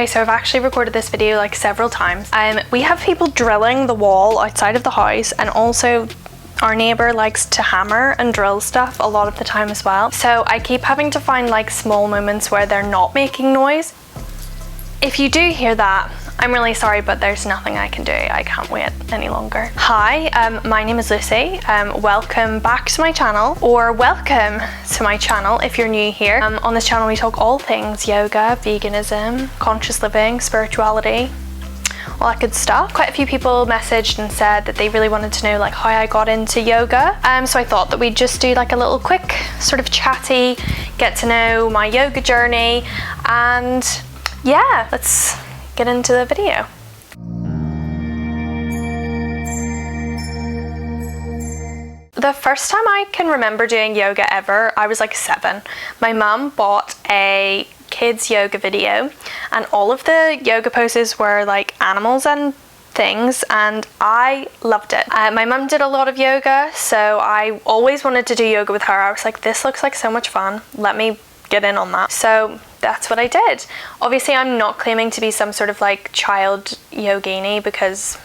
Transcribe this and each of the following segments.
Okay, so I've actually recorded this video like several times. We have people drilling the wall outside of the house, and also our neighbour likes to hammer and drill stuff a lot of the time as well. So I keep having to find like small moments where they're not making noise. If you do hear that, I'm really sorry, but there's nothing I can do. I can't wait any longer. Hi, my name is Lucy. Welcome back to my channel, or welcome to my channel if you're new here. On this channel we talk all things yoga, veganism, conscious living, spirituality, all that good stuff. Quite a few people messaged and said that they really wanted to know like how I got into yoga. So I thought that we'd just do like a little quick sort of chatty, get to know my yoga journey, and yeah, let's get into the video. The first time I can remember doing yoga ever, I was like 7. My mum bought a kids yoga video and all of the yoga poses were like animals and things, and I loved it. My mum did a lot of yoga, so I always wanted to do yoga with her. I was like, this looks like so much fun, let me get in on that. So that's what I did. Obviously I'm not claiming to be some sort of like child yogini, because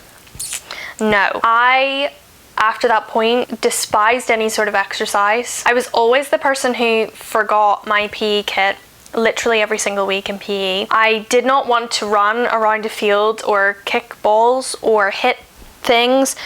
no, I after that point despised any sort of exercise. I was always the person who forgot my PE kit literally every single week in PE. I did not want to run around a field or kick balls or hit things.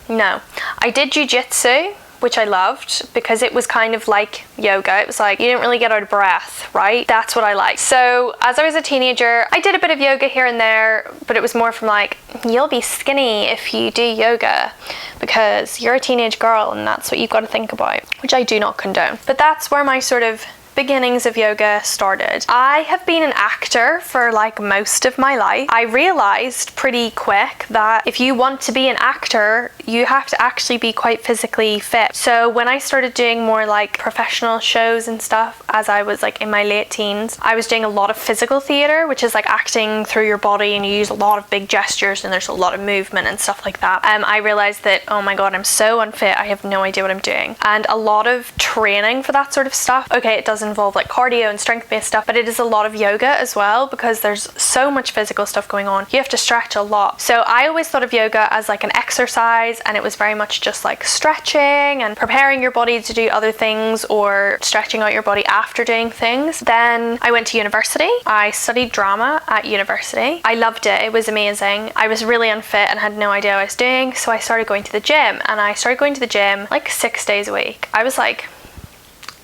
No. I did jiu-jitsu, which I loved because it was kind of like yoga. It was like you didn't really get out of breath, right? That's what I liked. So as I was a teenager, I did a bit of yoga here and there, but it was more from like, you'll be skinny if you do yoga because you're a teenage girl and that's what you've got to think about, which I do not condone. But that's where my sort of beginnings of yoga started. I have been an actor for like most of my life. I realized pretty quick that if you want to be an actor, you have to actually be quite physically fit. So when I started doing more like professional shows and stuff as I was like in my late teens, I was doing a lot of physical theater, which is like acting through your body, and you use a lot of big gestures and there's a lot of movement and stuff like that. I realized that, oh my god, I'm so unfit, I have no idea what I'm doing. And a lot of training for that sort of stuff, okay, it doesn't involve like cardio and strength-based stuff, but it is a lot of yoga as well because there's so much physical stuff going on. You have to stretch a lot. So I always thought of yoga as like an exercise, and it was very much just like stretching and preparing your body to do other things or stretching out your body after doing things. Then I went to university. I studied drama at university. I loved it. It was amazing. I was really unfit and had no idea what I was doing, so I started going to the gym, and I started going to the gym like 6 days a week. I was like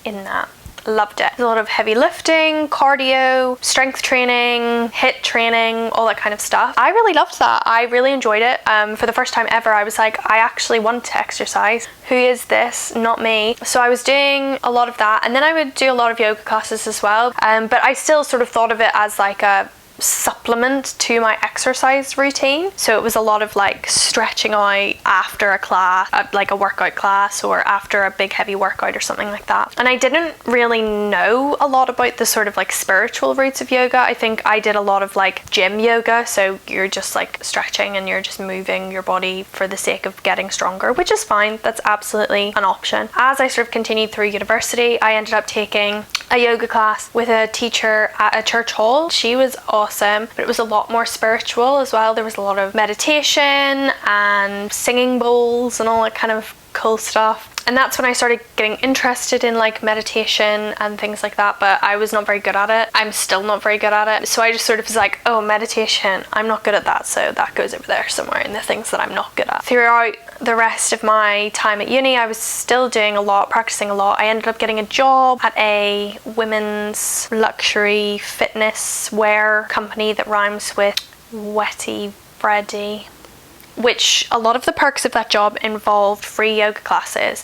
in that. Loved it. A lot of heavy lifting, cardio, strength training, HIIT training, all that kind of stuff. I really loved that. I really enjoyed it. For the first time ever, I was like, I actually want to exercise. Who is this? Not me. So I was doing a lot of that, and then I would do a lot of yoga classes as well. But I still sort of thought of it as like a supplement to my exercise routine. So it was a lot of like stretching out after a class, like a workout class, or after a big heavy workout or something like that. And I didn't really know a lot about the sort of like spiritual roots of yoga. I think I did a lot of like gym yoga, so you're just like stretching and you're just moving your body for the sake of getting stronger, which is fine. That's absolutely an option. As I sort of continued through university, I ended up taking a yoga class with a teacher at a church hall. She was awesome, but it was a lot more spiritual as well. There was a lot of meditation and singing bowls and all that kind of cool stuff. And that's when I started getting interested in like meditation and things like that, but I was not very good at it. I'm still not very good at it. So I just sort of was like, oh, meditation, I'm not good at that, so that goes over there somewhere in the things that I'm not good at. Throughout the rest of my time at uni, I was still doing a lot, practicing a lot. I ended up getting a job at a women's luxury fitness wear company that rhymes with wetty bready, which a lot of the perks of that job involved free yoga classes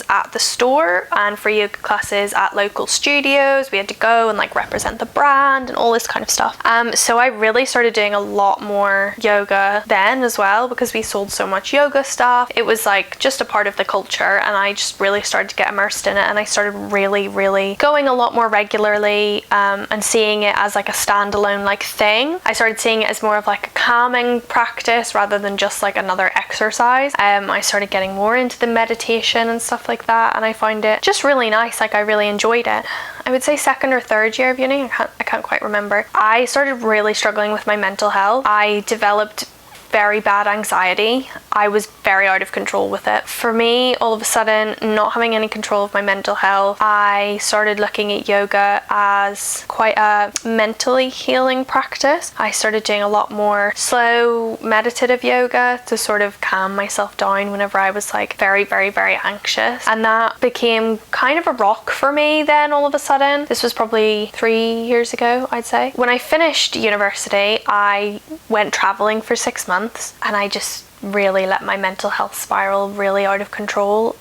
at the store and free yoga classes at local studios. We had to go and like represent the brand and all this kind of stuff. So I really started doing a lot more yoga then as well, because we sold so much yoga stuff. It was like just a part of the culture, and I just really started to get immersed in it, and I started really going a lot more regularly, and seeing it as like a standalone like thing. I started seeing it as more of like a calming practice rather than just like another exercise exercise. I started getting more into the meditation and stuff like that, and I find it just really nice. Like, I really enjoyed it. I would say second or third year of uni, I can't quite remember, I started really struggling with my mental health. I developed very bad anxiety. I was very out of control with it. For me, all of a sudden, not having any control of my mental health, I started looking at yoga as quite a mentally healing practice. I started doing a lot more slow meditative yoga to sort of calm myself down whenever I was like very, very, very anxious. And that became kind of a rock for me then all of a sudden. This was probably 3 years ago, I'd say. When I finished university, I went traveling for 6 months. And I just really let my mental health spiral really out of control.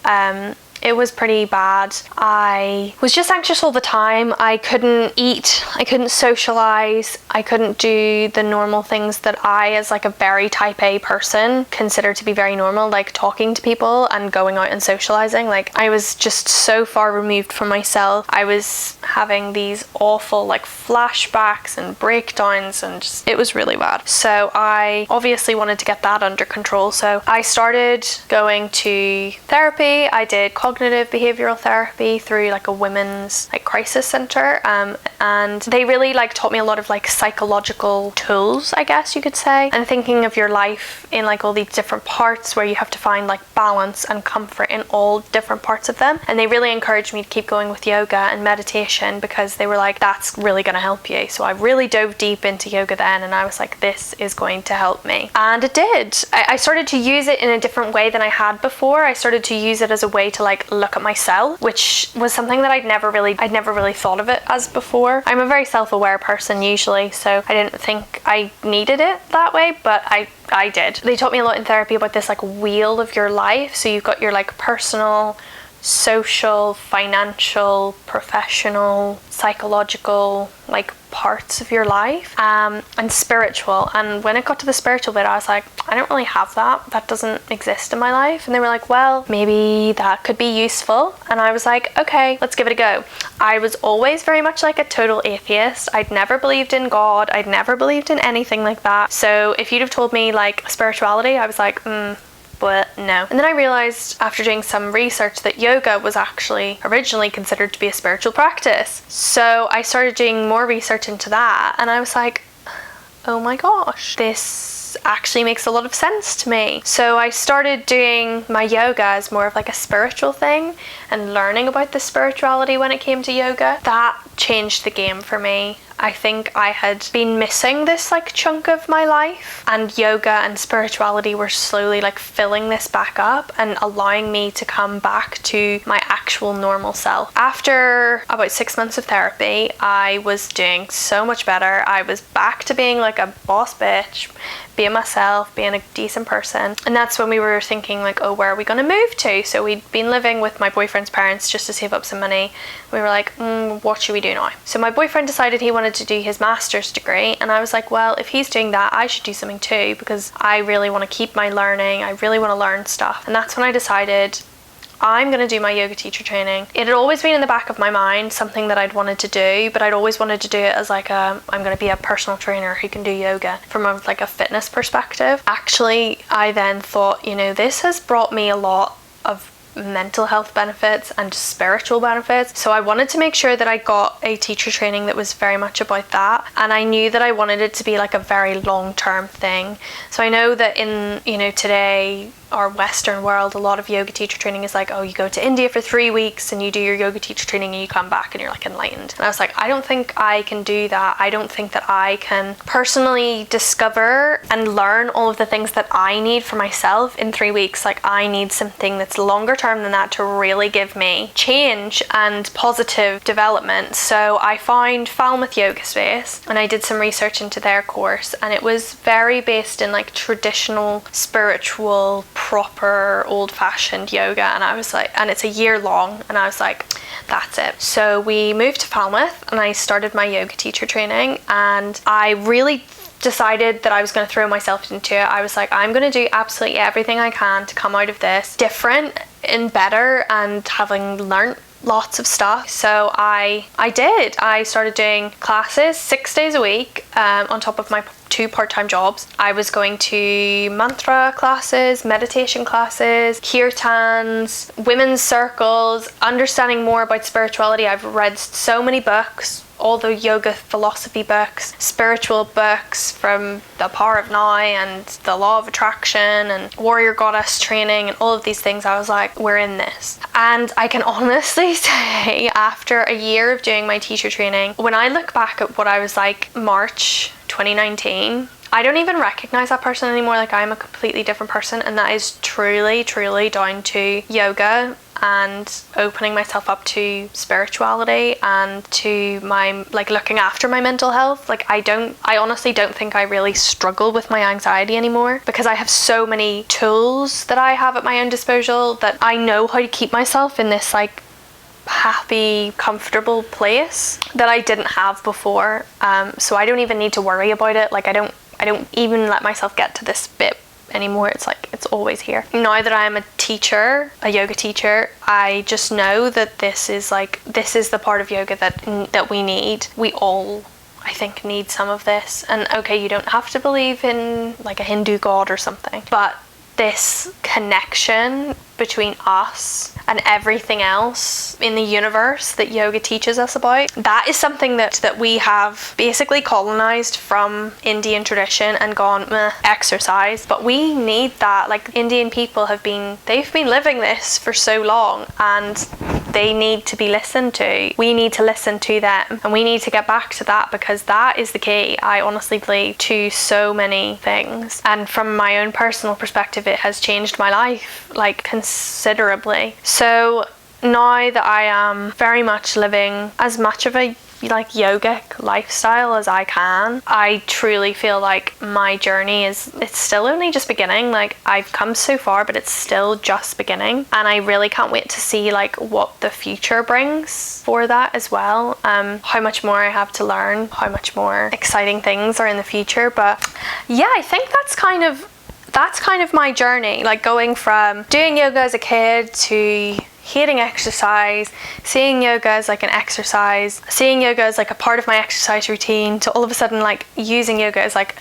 It was pretty bad. I was just anxious all the time. I couldn't eat, I couldn't socialize, I couldn't do the normal things that I, as like a very type A person, consider to be very normal, like talking to people and going out and socializing. Like, I was just so far removed from myself. I was having these awful like flashbacks and breakdowns, and just, it was really bad. So I obviously wanted to get that under control. So I started going to therapy. I did cognitive behavioral therapy through like a women's like crisis center, and they really like taught me a lot of like psychological tools, I guess you could say, and thinking of your life in like all these different parts where you have to find like balance and comfort in all different parts of them. And they really encouraged me to keep going with yoga and meditation because they were like, that's really going to help you. So I really dove deep into yoga then, and I was like, this is going to help me, and it did. I started to use it in a different way than I had before. I started to use it as a way to like look at myself, which was something that I'd never really thought of it as before. I'm a very self-aware person usually, so I didn't think I needed it that way, but I did. They taught me a lot in therapy about this like wheel of your life. So you've got your like personal, social, financial, professional, psychological like parts of your life, and spiritual. And when it got to the spiritual bit, I was like, I don't really have that doesn't exist in my life. And they were like, well, maybe that could be useful. And I was like, okay, let's give it a go. I was always very much like a total atheist. I'd never believed in God, I'd never believed in anything like that. So if you'd have told me like spirituality, I was like, but no. And then I realized after doing some research that yoga was actually originally considered to be a spiritual practice. So I started doing more research into that, and I was like, oh my gosh, this actually makes a lot of sense to me. So I started doing my yoga as more of like a spiritual thing and learning about the spirituality when it came to yoga. That changed the game for me. I think I had been missing this like chunk of my life, and yoga and spirituality were slowly like filling this back up and allowing me to come back to my actual normal self. After about 6 months of therapy, I was doing so much better. I was back to being like a boss bitch, being myself, being a decent person. And that's when we were thinking like, oh, where are we going to move to? So we'd been living with my boyfriend's parents just to save up some money. We were like, what should we do now? So my boyfriend decided he wanted to do his master's degree, and I was like, well, if he's doing that, I should do something too, because I really want to keep my learning. I really want to learn stuff. And that's when I decided I'm going to do my yoga teacher training. It had always been in the back of my mind, something that I'd wanted to do, but I'd always wanted to do it as like I'm going to be a personal trainer who can do yoga from a fitness perspective. Actually, I then thought, this has brought me a lot of mental health benefits and spiritual benefits, so I wanted to make sure that I got a teacher training that was very much about that, and I knew that I wanted it to be like a very long-term thing. So I know that in today our Western world, a lot of yoga teacher training is like, oh, you go to India for 3 weeks and you do your yoga teacher training and you come back and you're like enlightened. And I was like, I don't think I can do that. I don't think that I can personally discover and learn all of the things that I need for myself in 3 weeks. Like, I need something that's longer term than that to really give me change and positive development. So I found Falmouth Yoga Space and I did some research into their course, and it was very based in like traditional, spiritual, proper, old-fashioned yoga. And I was like, and it's a year long, and I was like, that's it. So we moved to Falmouth and I started my yoga teacher training, and I really decided that I was going to throw myself into it. I was like, I'm going to do absolutely everything I can to come out of this different and better and having learnt lots of stuff. So I did. I started doing classes 6 days a week on top of my 2 part-time jobs. I was going to mantra classes, meditation classes, kirtans, women's circles, understanding more about spirituality. I've read so many books, all the yoga philosophy books, spiritual books from The Power of Now and The Law of Attraction and Warrior Goddess training and all of these things. I was like, we're in this. And I can honestly say, after a year of doing my teacher training, when I look back at what I was like March 2019, I don't even recognize that person anymore. Like, I'm a completely different person, and that is truly down to yoga and opening myself up to spirituality and to my, like, looking after my mental health. Like, I honestly don't think I really struggle with my anxiety anymore, because I have so many tools that I have at my own disposal that I know how to keep myself in this like happy, comfortable place that I didn't have before. So I don't even need to worry about it. Like, I don't even let myself get to this bit anymore. It's like, it's always here. Now that I'm a teacher, a yoga teacher, I just know that this is the part of yoga that we need. We all, I think, need some of this. And okay, you don't have to believe in like a Hindu god or something, but this connection between us and everything else in the universe that yoga teaches us about, that is something that we have basically colonized from Indian tradition and gone, meh, exercise. But we need that. Like, Indian people they've been living this for so long, and they need to be listened to. We need to listen to them, and we need to get back to that, because that is the key, I honestly believe, to so many things. And from my own personal perspective, it has changed my life, like, considerably. So now that I am very much living as much of a like yogic lifestyle as I can, I truly feel like my journey it's still only just beginning. Like, I've come so far, but it's still just beginning, and I really can't wait to see like what the future brings for that as well. How much more I have to learn, how much more exciting things are in the future. But yeah, I think that's kind of my journey, like going from doing yoga as a kid to hating exercise, seeing yoga as like an exercise, seeing yoga as like a part of my exercise routine, to all of a sudden like using yoga as like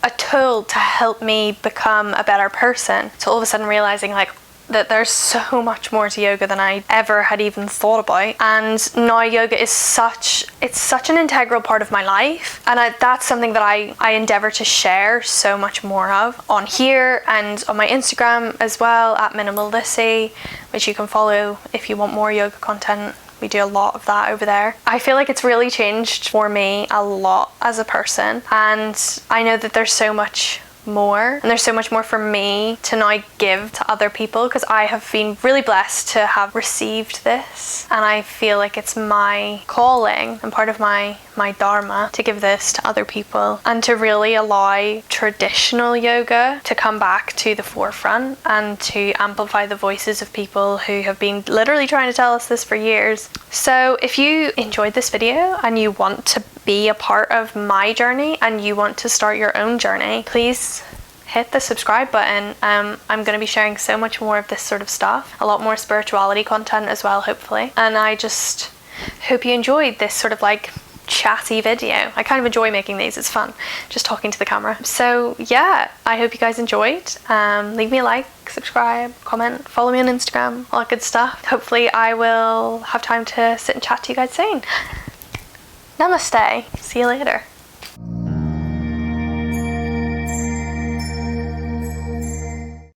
a tool to help me become a better person, to all of a sudden realizing like that there's so much more to yoga than I ever had even thought about. And now yoga is such an integral part of my life, and that's something that I endeavor to share so much more of on here and on my Instagram as well, at Minimal Lissy, which you can follow if you want more yoga content. We do a lot of that over there. I feel like it's really changed for me a lot as a person, and I know that there's so much more, and there's so much more for me to now give to other people, because I have been really blessed to have received this, and I feel like it's my calling and part of my dharma to give this to other people, and to really allow traditional yoga to come back to the forefront and to amplify the voices of people who have been literally trying to tell us this for years. So if you enjoyed this video and you want to be a part of my journey and you want to start your own journey, please hit the subscribe button. I'm going to be sharing so much more of this sort of stuff, a lot more spirituality content as well, hopefully. And I just hope you enjoyed this sort of like chatty video. I kind of enjoy making these, it's fun just talking to the camera. So yeah, I hope you guys enjoyed. Leave me a like, subscribe, comment, follow me on Instagram, all that good stuff. Hopefully I will have time to sit and chat to you guys soon. Namaste. See you later.